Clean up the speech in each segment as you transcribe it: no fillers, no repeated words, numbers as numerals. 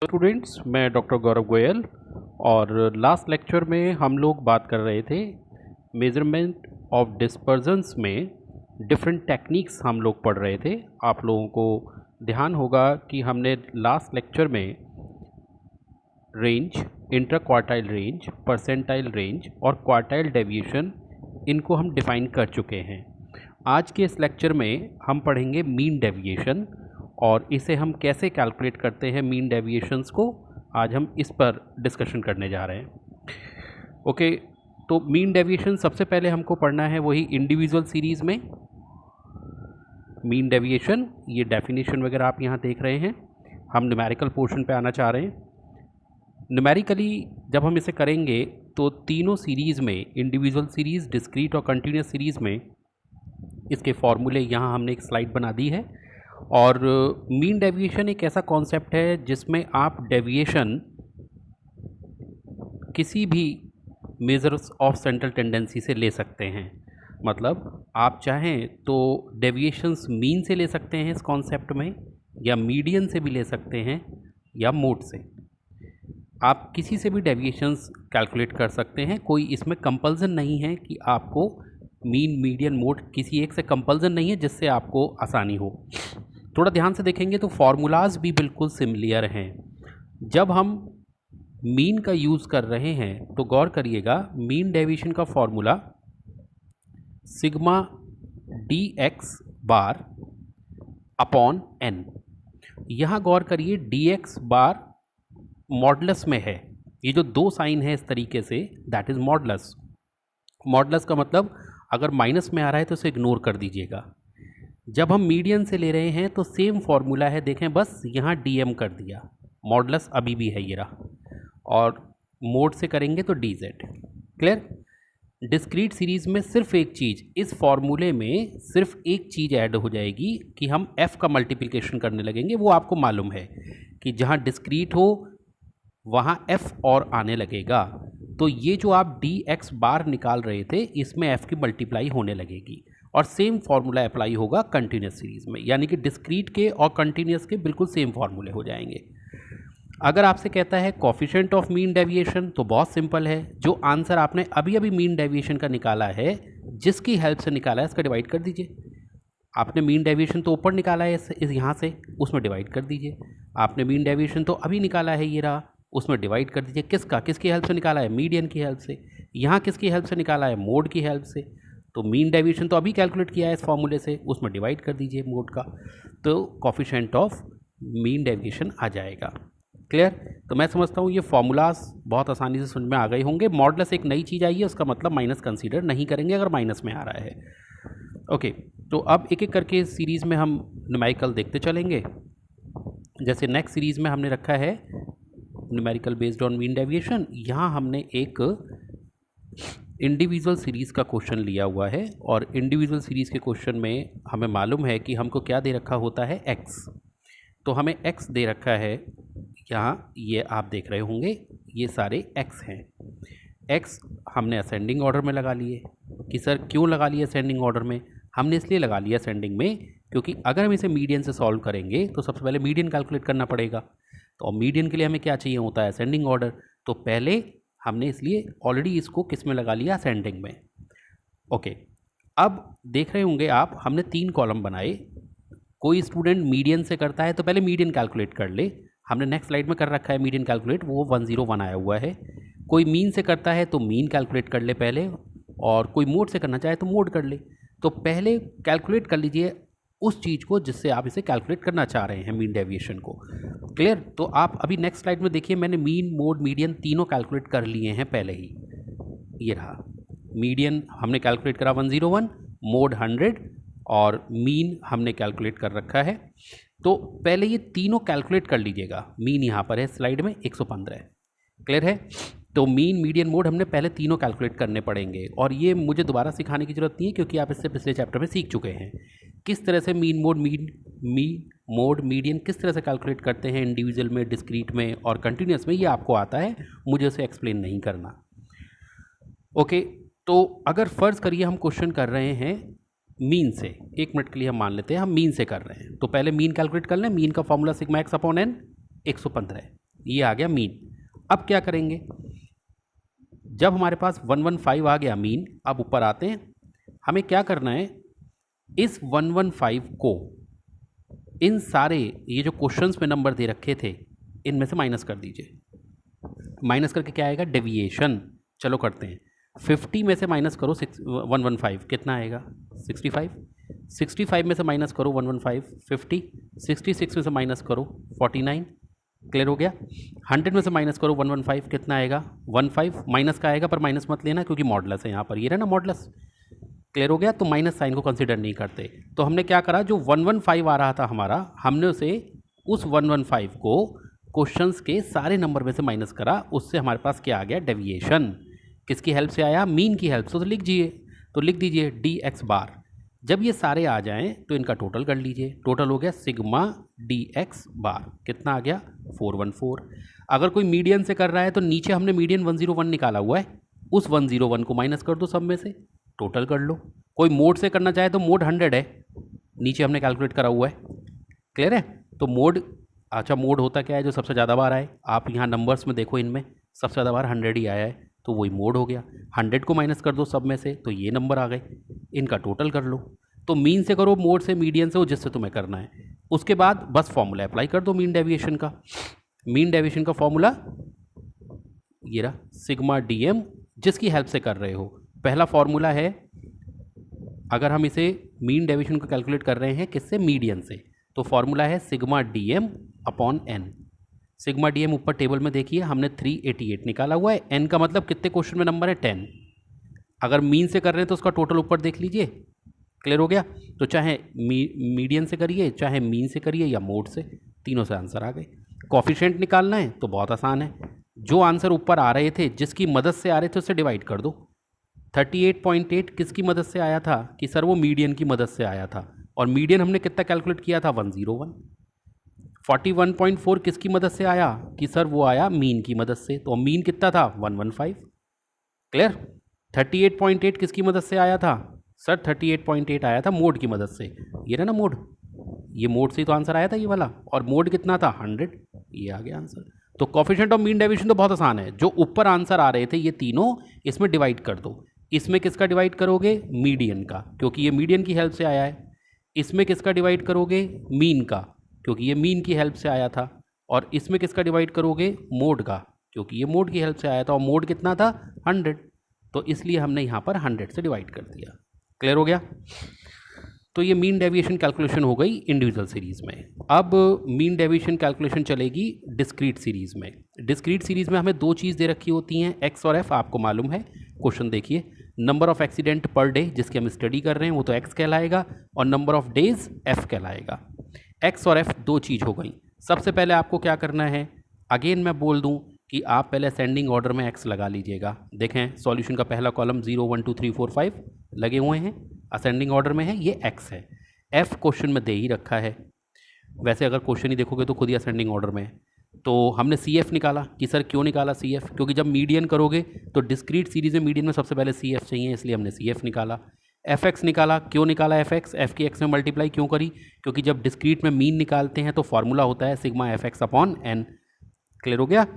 Students, मैं doctor Gaurav Goyal और last lecture में हम लोग बात कर रहे थे मेजरमेंट ऑफ डिस्पर्जन्स में डिफरेंट टेक्निक्स हम लोग पढ़ रहे थे। आप लोगों को ध्यान होगा कि हमने लास्ट लेक्चर में range, inter quartile range, percentile range और क्वार्टाइल डेविएशन इनको हम डिफ़ाइन कर चुके हैं। आज के इस लेक्चर में हम पढ़ेंगे मीन डेविएशन और इसे हम कैसे कैलकुलेट करते हैं मीन डेविएशंस को। आज हम इस पर डिस्कशन करने जा रहे हैं। ओके, तो मीन डेविएशन सबसे पहले हमको पढ़ना है वही इंडिविजुअल सीरीज़ में मीन डेविएशन। ये डेफिनेशन वगैरह आप यहाँ देख रहे हैं। हम न्यूमेरिकल पोर्शन पे आना चाह रहे हैं। न्यूमेरिकली जब हम इसे करेंगे तो तीनों सीरीज़ में, इंडिविजुअल सीरीज़, डिस्क्रीट और कंटिन्यूस सीरीज़ में, इसके फॉर्मूले यहाँ हमने एक स्लाइड बना दी है। और मीन डेविएशन एक ऐसा कॉन्सेप्ट है जिसमें आप डेविएशन किसी भी मेजर्स ऑफ सेंट्रल टेंडेंसी से ले सकते हैं। मतलब आप चाहें तो डेविएशंस मीन से ले सकते हैं इस कॉन्सेप्ट में, या मीडियन से भी ले सकते हैं, या मोड से। आप किसी से भी डेविएशंस कैलकुलेट कर सकते हैं। कोई इसमें कंपल्सन नहीं है कि आपको मीन, मीडियन, मोड, किसी एक से कंपल्सन नहीं है जिससे आपको आसानी हो। थोड़ा ध्यान से देखेंगे तो फार्मूलाज भी बिल्कुल सिमिलर हैं। जब हम मीन का यूज़ कर रहे हैं तो गौर करिएगा, मीन डेविएशन का formula sigma d x bar upon n. यहाँ गौर करिए, डी एक्स बार मॉडलस में है। ये जो दो साइन है इस तरीके से, दैट इज़ मॉडलस। मॉडलस का मतलब अगर माइनस में आ रहा है तो इसे इग्नोर कर दीजिएगा। जब हम मीडियन से ले रहे हैं तो सेम फॉर्मूला है, देखें, बस यहाँ डी एम कर दिया, मॉडलस अभी भी है ये रहा, और मोड से करेंगे तो D Z. Clear? Discrete series में सिर्फ एक चीज़, इस फॉर्मूले में सिर्फ एक चीज़ ऐड हो जाएगी कि हम f का मल्टीप्लिकेशन करने लगेंगे। वो आपको मालूम है कि जहाँ डिस्क्रीट हो वहाँ f और आने लगेगा। तो ये जो आप डी एक्स बार निकाल रहे थे, इसमें f की मल्टीप्लाई होने लगेगी। और सेम फार्मूला अप्लाई होगा कंटिन्यूस सीरीज़ में, यानी कि डिस्क्रीट के और कंटिन्यूस के बिल्कुल सेम फार्मूले हो जाएंगे। अगर आपसे कहता है कोफिशिएंट ऑफ मीन डेविएशन, तो बहुत सिंपल है। जो आंसर आपने अभी अभी मीन डेविएशन का निकाला है, जिसकी हेल्प से निकाला है, इसका डिवाइड कर दीजिए। आपने मीन डेविएशन तो ऊपर निकाला है इस यहाँ से, उसमें डिवाइड कर दीजिए। आपने मीन डेविएशन तो अभी निकाला है, ये रहा, उसमें डिवाइड कर दीजिए। किसकी हेल्प से निकाला है? मीडियन की हेल्प से। यहाँ किसकी हेल्प से निकाला है? मोड की हेल्प से। तो मीन डेविएशन तो अभी कैलकुलेट किया है इस फॉर्मूले से, उसमें डिवाइड कर दीजिए मोड का, तो कोफिशिएंट ऑफ मीन डेविएशन आ जाएगा। क्लियर? तो मैं समझता हूँ ये फॉर्मूलाज बहुत आसानी से समझ में आ गए होंगे। मॉडलस एक नई चीज़ आई है, उसका मतलब माइनस कंसीडर नहीं करेंगे अगर माइनस में आ रहा है। ओके, तो अब एक एक करके सीरीज़ में हम न्यूमेरिकल देखते चलेंगे। जैसे नेक्स्ट सीरीज़ में हमने रखा है numerical based on mean deviation. यहाँ हमने एक इंडिविजुअल सीरीज़ का क्वेश्चन लिया हुआ है, और इंडिविजुअल सीरीज़ के क्वेश्चन में हमें मालूम है कि हमको क्या दे रखा होता है? एक्स। तो हमें एक्स दे रखा है यहाँ, ये आप देख रहे होंगे, ये सारे एक्स हैं। एक्स हमने असेंडिंग ऑर्डर में लगा लिए कि सर क्यों लगा लिया असेंडिंग ऑर्डर में? हमने इसलिए लगा लिया असेंडिंग में क्योंकि अगर हम इसे मीडियन से सॉल्व करेंगे तो सबसे पहले मीडियन कैलकुलेट करना पड़ेगा। तो मीडियन के लिए हमें क्या चाहिए होता है? Ascending order. तो पहले हमने इसलिए ऑलरेडी इसको किस में लगा लिया? असेंडिंग में। ओके, अब देख रहे होंगे आप, हमने 3 कॉलम बनाए। कोई स्टूडेंट मीडियन से करता है तो पहले मीडियन कैलकुलेट कर ले, हमने नेक्स्ट स्लाइड में कर रखा है मीडियन कैलकुलेट, वो 101 आया हुआ है। कोई मीन से करता है तो मीन कैलकुलेट कर ले पहले, और कोई मोड से करना चाहे तो मोड कर ले। तो पहले कैलकुलेट कर लीजिए उस चीज़ को जिससे आप इसे कैलकुलेट करना चाह रहे हैं, मीन डेविएशन को। क्लियर? तो आप अभी नेक्स्ट स्लाइड में देखिए, मैंने मीन, मोड, मीडियन तीनों कैलकुलेट कर लिए हैं पहले ही। ये रहा मीडियन हमने कैलकुलेट करा 101, मोड 100, और मीन हमने कैलकुलेट कर रखा है। तो पहले ये तीनों कैलकुलेट कर लीजिएगा। मीन यहाँ पर है स्लाइड में 115 है। क्लियर है? तो मीन, मीडियन, मोड हमने पहले तीनों कैलकुलेट करने पड़ेंगे, और ये मुझे दोबारा सिखाने की ज़रूरत नहीं है क्योंकि आप इससे पिछले चैप्टर में सीख चुके हैं किस तरह से मीन, मोड, मीडियन किस तरह से कैलकुलेट करते हैं इंडिविजुअल में, डिस्क्रीट में और कंटिन्यूस में। ये आपको आता है, मुझे उसे एक्सप्लेन नहीं करना। ओके, तो अगर फ़र्ज़ करिए हम क्वेश्चन कर रहे हैं मीन से, 1 मिनट के लिए हम मान लेते हैं हम मीन से कर रहे हैं, तो पहले मीन कैलकुलेट कर लें। मीन का formula sigma x upon n 115 है। ये आ गया मीन। अब क्या करेंगे, जब हमारे पास 115 आ गया मीन, अब ऊपर आते हैं, हमें क्या करना है, इस 115 को इन सारे ये जो क्वेश्चंस में नंबर दे रखे थे इनमें से माइनस कर दीजिए। माइनस करके क्या आएगा, डेविएशन। चलो करते हैं, 50 में से माइनस करो 115, कितना आएगा 65। 65 में से माइनस करो 115 50। 66 में से माइनस करो 49। क्लियर हो गया। 100 में से माइनस करो 115, कितना आएगा 15। माइनस का आएगा पर माइनस मत लेना क्योंकि मॉडलस है यहाँ पर, ये रहा ना मॉडलस। क्लियर हो गया, तो माइनस साइन को कंसिडर नहीं करते। तो हमने क्या करा, जो 115 आ रहा था हमारा, हमने उसे उस 115 को क्वेश्चंस के सारे नंबर में से माइनस करा, उससे हमारे पास क्या आ गया, डेविएशन। किसकी हेल्प से आया, मीन की हेल्प से। तो लिख दीजिए डी एक्स बार। जब ये सारे आ जाएं तो इनका टोटल कर लीजिए। टोटल हो गया सिग्मा डी एक्स बार, कितना आ गया 414। अगर कोई मीडियन से कर रहा है तो नीचे हमने मीडियन 101 निकाला हुआ है, उस 101 को माइनस कर दो सब में से, टोटल कर लो। कोई मोड से करना चाहे तो मोड 100 है, नीचे हमने कैलकुलेट करा हुआ है। क्लियर है। तो मोड, अच्छा मोड होता क्या है, जो सबसे ज़्यादा बार आए। आप यहाँ नंबर्स में देखो, इनमें सबसे ज़्यादा बार 100 ही आया है, तो वही मोड हो गया। 100 को माइनस कर दो सब में से, तो ये नंबर आ गए, इनका टोटल कर लो। तो मीन से करो, मोड से, मीडियन से, वो जिससे तुम्हें करना है। उसके बाद बस फॉर्मूला अप्लाई कर दो मीन डेविएशन का। मीन डेविएशन का फॉर्मूला ये रहा, सिग्मा डीएम, जिसकी हेल्प से कर रहे हो। पहला फॉर्मूला है, अगर हम इसे मीन डेविएशन को कैलकुलेट कर रहे हैं किससे, मीडियन से, तो फॉर्मूला है sigma dm upon n. Sigma dm ऊपर टेबल में देखिए हमने 388 निकाला हुआ है। एन का मतलब कितने क्वेश्चन में नंबर है, 10। अगर मीन से कर रहे हैं तो उसका टोटल ऊपर देख लीजिए। क्लियर हो गया। तो चाहे मीडियन से करिए, चाहे मीन से करिए, या मोड से, तीनों से आंसर आ गए। कॉफिशिएंट निकालना है तो बहुत आसान है, जो आंसर ऊपर आ रहे थे जिसकी मदद से आ रहे थे उससे डिवाइड कर दो। 38.8 किसकी मदद से आया था, कि सर वो मीडियन की मदद से आया था, और मीडियन हमने कितना कैलकुलेट किया था 101। 41.4 किसकी मदद से आया, कि सर वो आया मीन की मदद से, तो मीन कितना था 115। क्लियर। 38.8 किसकी मदद से आया था, सर 38.8 आया था मोड की मदद से, ये रहा ना मोड, ये मोड से ही तो आंसर आया था ये वाला, और मोड कितना था 100, ये आ गया आंसर। तो कॉफिशिएंट ऑफ मीन डेविएशन तो बहुत आसान है, जो ऊपर आंसर आ रहे थे ये तीनों, इसमें डिवाइड कर दो। इसमें किसका डिवाइड करोगे, मीडियन का, क्योंकि ये मीडियन की हेल्प से आया है। इसमें किसका डिवाइड करोगे, मीन का, क्योंकि ये मीन की हेल्प से आया था। और इसमें किसका डिवाइड करोगे, मोड का, क्योंकि ये मोड की हेल्प से आया था, और मोड कितना था 100, तो इसलिए हमने यहाँ पर 100 से डिवाइड कर दिया। क्लियर हो गया। तो ये मीन डेविएशन कैलकुलेशन हो गई इंडिविजुअल सीरीज़ में। अब मीन डेविएशन कैलकुलेशन चलेगी डिस्क्रीट सीरीज़ में। डिस्क्रीट सीरीज़ में हमें दो चीज़ दे रखी होती हैं, एक्स और एफ, आपको मालूम है। क्वेश्चन देखिए, number of accident per day जिसकी हम स्टडी कर रहे हैं वो तो एक्स कहलाएगा, और नंबर ऑफ डेज एफ कहलाएगा। एक्स और एफ दो चीज़ हो गई। सबसे पहले आपको क्या करना है, अगेन मैं बोल दूं कि आप पहले असेंडिंग ऑर्डर में एक्स लगा लीजिएगा। देखें सॉल्यूशन का पहला कॉलम 0 1 2 3 4 5 लगे हुए हैं, असेंडिंग ऑर्डर में है, ये एक्स है। एफ क्वेश्चन में दे ही रखा है, वैसे अगर क्वेश्चन ही देखोगे तो खुद ही असेंडिंग ऑर्डर में है। तो हमने सी एफ निकाला, कि सर क्यों निकाला सी एफ, क्योंकि जब मीडियन करोगे तो डिस्क्रीट सीरीज में मीडियन में सबसे पहले सी एफ चाहिए, इसलिए हमने सी एफ निकाला। एफ एक्स निकाला, क्यों निकाला एफ एक्स, एफ की एक्स में मल्टीप्लाई क्यों करी, क्योंकि जब डिस्क्रीट में मीन निकालते हैं तो फॉर्मूला होता है sigma f x upon n. Clear हो गया।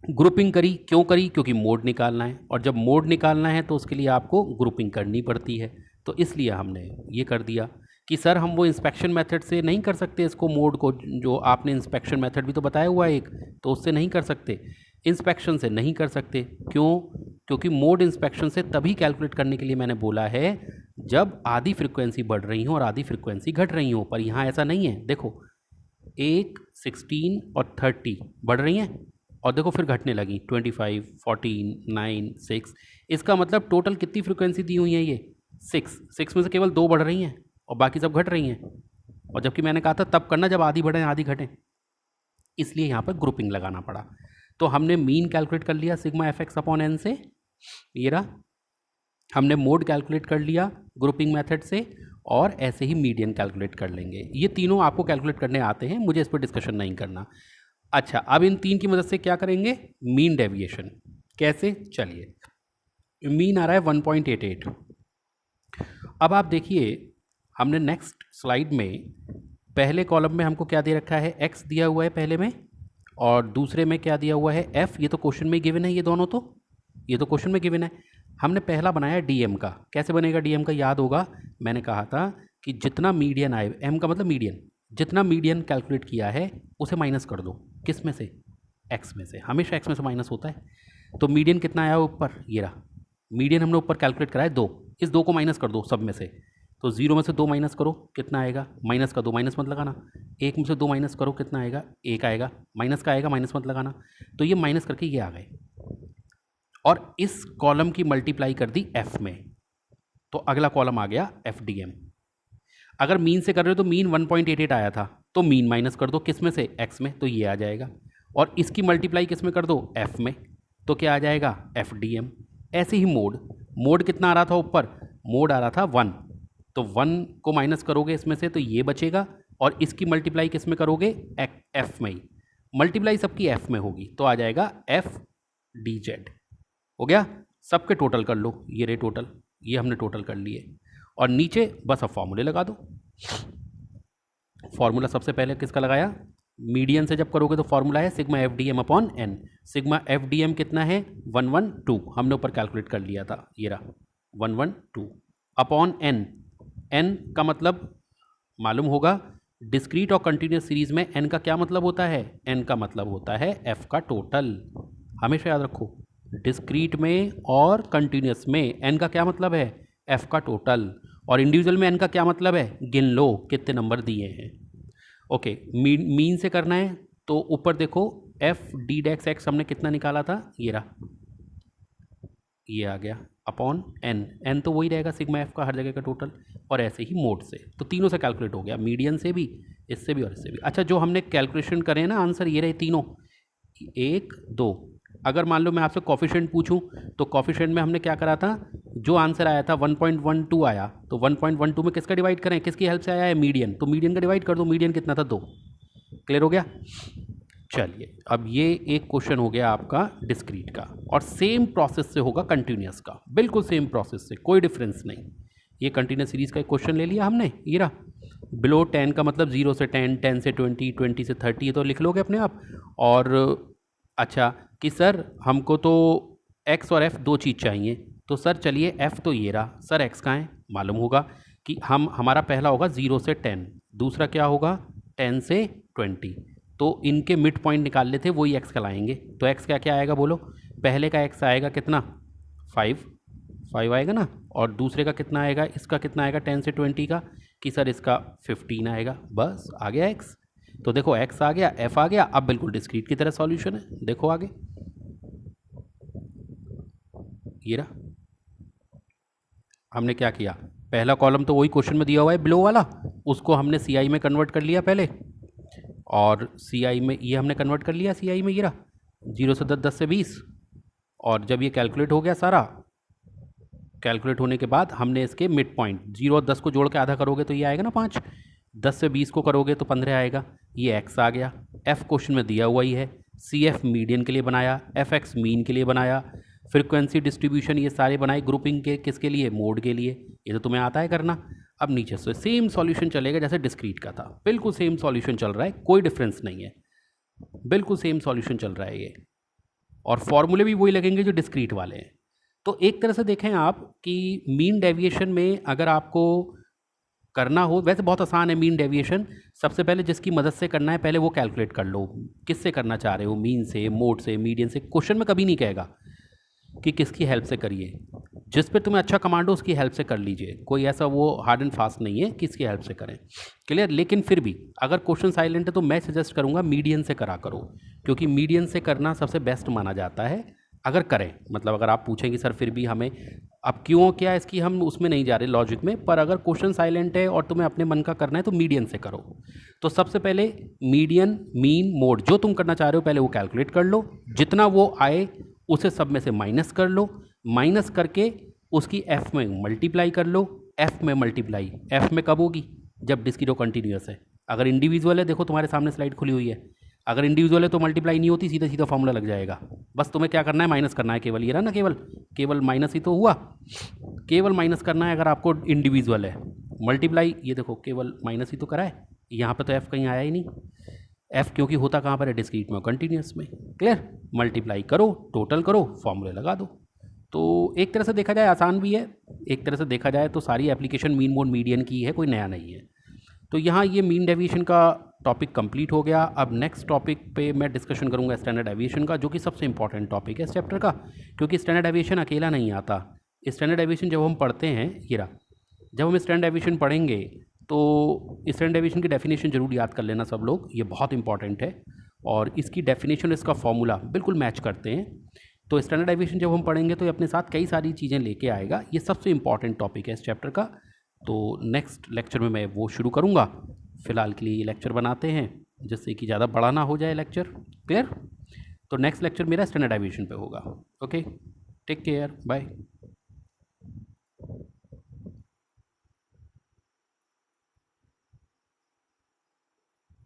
ग्रुपिंग करी, क्यों करी, क्योंकि मोड निकालना है, और जब मोड निकालना है तो उसके लिए आपको ग्रुपिंग करनी पड़ती है, तो इसलिए हमने ये कर दिया। कि सर हम वो इंस्पेक्शन मेथड से नहीं कर सकते इसको, मोड को, जो आपने इंस्पेक्शन मेथड भी तो बताया हुआ है एक, तो उससे नहीं कर सकते, इंस्पेक्शन से नहीं कर सकते। क्यों, क्योंकि मोड इंस्पेक्शन से तभी कैलकुलेट करने के लिए मैंने बोला है जब आधी फ्रिक्वेंसी बढ़ रही हो और आधी फ्रिक्वेंसी घट रही हो, पर यहाँ ऐसा नहीं है। देखो 1 16 और 30 बढ़ रही हैं, और देखो फिर घटने लगी 25 14 9 6, इसका मतलब टोटल कितनी फ्रिक्वेंसी दी हुई है ये 6 में से केवल 2 बढ़ रही हैं और बाकी सब घट रही हैं। और जबकि मैंने कहा था तब करना जब आधी बढ़े आधी घटें, इसलिए यहाँ पर ग्रुपिंग लगाना पड़ा। तो हमने मीन कैलकुलेट कर लिया sigma f x upon n से, ये रहा। हमने मोड कैलकुलेट कर लिया ग्रुपिंग मेथड से, और ऐसे ही मीडियन कैलकुलेट कर लेंगे। ये तीनों आपको कैलकुलेट करने आते हैं, मुझे इस पर डिस्कशन नहीं करना। अच्छा, अब इन तीन की मदद से क्या करेंगे, मीन डेविएशन। कैसे, चलिए। मीन आ रहा है 1.88। अब आप देखिए, हमने नेक्स्ट स्लाइड में पहले कॉलम में हमको क्या दे रखा है, एक्स दिया हुआ है पहले में, और दूसरे में क्या दिया हुआ है f, ये तो क्वेश्चन में गिवन है, ये दोनों तो, ये तो क्वेश्चन में गिवन है। हमने पहला बनाया dm का, कैसे बनेगा dm का, याद होगा मैंने कहा था कि जितना मीडियन आए, m का मतलब मीडियन, जितना मीडियन कैलकुलेट किया है उसे माइनस कर दो, किस में से, x में से, हमेशा x में से माइनस होता है। तो मीडियन कितना आया ऊपर, ये रहा मीडियन, हमने ऊपर कैलकुलेट करा है 2, इस 2 को माइनस कर दो सब में से, तो 0 में से 2 माइनस करो कितना आएगा, माइनस का 2, माइनस मत लगाना, 1 में से 2 माइनस करो कितना आएगा, 1 आएगा, माइनस का आएगा, माइनस मत लगाना, तो ये माइनस करके ये आ गए, और इस कॉलम की मल्टीप्लाई कर दी f में, तो अगला कॉलम आ गया FDM। अगर मीन से कर रहे हो तो मीन 1.88 आया था, तो मीन माइनस कर दो किस में से, x में, तो ये आ जाएगा, और इसकी मल्टीप्लाई किस में कर दो, f में, तो क्या आ जाएगा FDM। ऐसे ही मोड कितना आ रहा था ऊपर, मोड आ रहा था 1, तो 1 को माइनस करोगे इसमें से तो ये बचेगा, और इसकी मल्टीप्लाई किस में करोगे, f में ही, मल्टीप्लाई सबकी f में होगी, तो आ जाएगा FDZ। हो गया, सबके टोटल कर लो, ये रे टोटल, ये हमने टोटल कर लिए, और नीचे बस अब फॉर्मूले लगा दो। फॉर्मूला सबसे पहले किसका लगाया, मीडियन से जब करोगे तो फॉर्मूला है sigma FDM upon n। Sigma FDM कितना है 112, हमने ऊपर कैलकुलेट कर लिया था, ये रहा 112 अपॉन n। n का मतलब मालूम होगा, डिस्क्रीट और कंटिन्यूस सीरीज में n का क्या मतलब होता है, n का मतलब होता है f का टोटल, हमेशा याद रखो, डिस्क्रीट में और कंटिन्यूस में n का क्या मतलब है, f का टोटल, और इंडिविजुअल में n का क्या मतलब है, गिन लो कितने नंबर दिए हैं। ओके, मीन से करना है तो ऊपर देखो FD' हमने कितना निकाला था, ये रहा, ये आ गया अपॉन n तो वही रहेगा सिग्मा f का हर जगह का टोटल, और ऐसे ही मोड से, तो तीनों से कैलकुलेट हो गया, मीडियन से भी, इससे भी और इससे भी। अच्छा, जो हमने कैलकुलेशन करे ना आंसर ये रहे तीनों, 1 2। अगर मान लो मैं आपसे कॉफिशिएंट पूछूं तो कॉफिशिएंट में हमने क्या करा था, जो आंसर आया था 1.12 आया, तो 1.12 में किसका डिवाइड करें, किसकी हेल्प से आया है, मीडियन, तो मीडियन का डिवाइड कर दो, मीडियन कितना था 2। क्लियर हो गया। चलिए, अब ये एक क्वेश्चन हो गया आपका डिस्क्रीट का, और सेम प्रोसेस से होगा कंटिन्यूस का, बिल्कुल सेम प्रोसेस से, कोई डिफरेंस नहीं। ये कंटिन्यूस सीरीज का एक क्वेश्चन ले लिया हमने, ये रहा, बिलो 10 का मतलब 0 से 10, 10 से 20, 20 से 30, ये तो लिख लोगे अपने आप। और अच्छा कि सर हमको तो x और f दो चीज़ चाहिए, तो सर चलिए f तो ये रहा, सर x कहाँ है, मालूम होगा कि हमारा पहला होगा 0 से 10, दूसरा क्या होगा 10 से 20, तो इनके मिड पॉइंट निकाल लेते, वही x का लाएंगे, तो x क्या क्या आएगा बोलो, पहले का x आएगा कितना 5 आएगा ना, और दूसरे का कितना आएगा, इसका कितना आएगा 10 से 20 का, कि सर इसका 15 आएगा, बस आ गया x। तो देखो x आ गया, f आ गया, अब बिल्कुल डिस्क्रीट की तरह सॉल्यूशन है, देखो आगे ये रहा। हमने क्या किया, पहला कॉलम तो वही क्वेश्चन में दिया हुआ है बिलो वाला, उसको हमने CI में कन्वर्ट कर लिया पहले, और CI में ये हमने कन्वर्ट कर लिया, CI में ये रहा 0 से 10, 10 से 20, और जब ये कैलकुलेट हो गया सारा, कैलकुलेट होने के बाद हमने इसके मिड पॉइंट 0 और 10 को जोड़ के आधा करोगे तो ये आएगा ना 5, 10 से 20 को करोगे तो 15 आएगा, ये x आ गया, f क्वेश्चन में दिया हुआ ही है, CF मीडियन के लिए बनाया, FX मीन के लिए बनाया, फ्रीक्वेंसी डिस्ट्रीब्यूशन ये सारे बनाए ग्रुपिंग के, किसके लिए, मोड के लिए, ये तो तुम्हें आता है करना। अब नीचे से सेम सॉल्यूशन चलेगा जैसे डिस्क्रीट का था, बिल्कुल सेम सॉल्यूशन चल रहा है, कोई डिफरेंस नहीं है, बिल्कुल सेम सॉल्यूशन चल रहा है ये, और फॉर्मूले भी वही लगेंगे जो डिस्क्रीट वाले हैं। तो एक तरह से देखें आप कि मीन डेविएशन में अगर आपको करना हो, वैसे बहुत आसान है मीन डेविएशन, सबसे पहले जिसकी मदद से करना है पहले वो कैलकुलेट कर लो, किससे करना चाह रहे हो, मीन से, मोड से, मीडियन से, क्वेश्चन में कभी नहीं कहेगा कि किसकी हेल्प से करिए, जिस पे तुम्हें अच्छा कमांड हो उसकी हेल्प से कर लीजिए, कोई ऐसा वो हार्ड एंड फास्ट नहीं है कि इसकी हेल्प से करें। क्लियर। लेकिन फिर भी अगर क्वेश्चन साइलेंट है तो मैं सजेस्ट करूंगा मीडियन से करा करो, क्योंकि मीडियन से करना सबसे बेस्ट माना जाता है अगर करें। मतलब अगर आप पूछेंगे सर फिर भी हमें, अब क्यों क्या इसकी हम उसमें नहीं जा रहे लॉजिक में, पर अगर क्वेश्चन साइलेंट है और तुम्हें अपने मन का करना है तो मीडियन से करो। तो सबसे पहले मीडियन, मीन, मोड जो तुम करना चाह रहे हो पहले वो कैलकुलेट कर लो, जितना वो आए उसे सब में से माइनस कर लो, माइनस करके उसकी f में मल्टीप्लाई कर लो। f में मल्टीप्लाई f में कब होगी, जब डिस्क्रीट कंटिन्यूअस है। अगर इंडिविजुअल है, देखो तुम्हारे सामने स्लाइड खुली हुई है, अगर इंडिविजुअल है तो मल्टीप्लाई नहीं होती, सीधा सीधा फॉर्मूला लग जाएगा, बस तुम्हें क्या करना है माइनस करना है, केवल ये रहा ना, केवल माइनस ही तो हुआ, केवल माइनस करना है। अगर आपको इंडिविजुअल है, मल्टीप्लाई ये देखो केवल माइनस ही तो करा है, यहाँ पे तो f कहीं आया ही नहीं, एफ क्योंकि होता कहाँ पर है, डिस्क्रीट में और कंटिन्यूस में। क्लियर, मल्टीप्लाई करो, टोटल करो, फॉर्मूले लगा दो। तो एक तरह से देखा जाए आसान भी है, एक तरह से देखा जाए तो सारी एप्लीकेशन मीन मोड मीडियन की है, कोई नया नहीं है। तो यहाँ ये मीन डेविएशन का टॉपिक कंप्लीट हो गया। अब नेक्स्ट टॉपिक पे मैं डिस्कशन करूँगा स्टैंडर्ड डेविएशन का, जो कि सबसे इंपॉर्टेंट टॉपिक है इस चैप्टर का, क्योंकि स्टैंडर्ड डेविएशन अकेला नहीं आता। स्टैंडर्ड डेविएशन जब हम पढ़ते हैं, ये रहा, जब हम स्टैंडर्ड डेविएशन पढ़ेंगे तो स्टैंडर्ड डेविएशन की डेफिनेशन जरूर याद कर लेना सब लोग, ये बहुत इंपॉर्टेंट है। और इसकी डेफिनेशन, इसका फॉर्मूला बिल्कुल मैच करते हैं। तो स्टैंडर्ड डेविएशन जब हम पढ़ेंगे तो ये अपने साथ कई सारी चीज़ें लेके आएगा। ये सबसे इंपॉर्टेंट टॉपिक है इस चैप्टर का। तो नेक्स्ट लेक्चर में मैं वो शुरू करूँगा। फ़िलहाल के लिए ये लेक्चर बनाते हैं, जिससे कि ज़्यादा बड़ा ना हो जाए लेक्चर। क्लियर? तो नेक्स्ट लेक्चर मेरा स्टैंडर्ड डेविएशन पे होगा। Okay, take care, bye.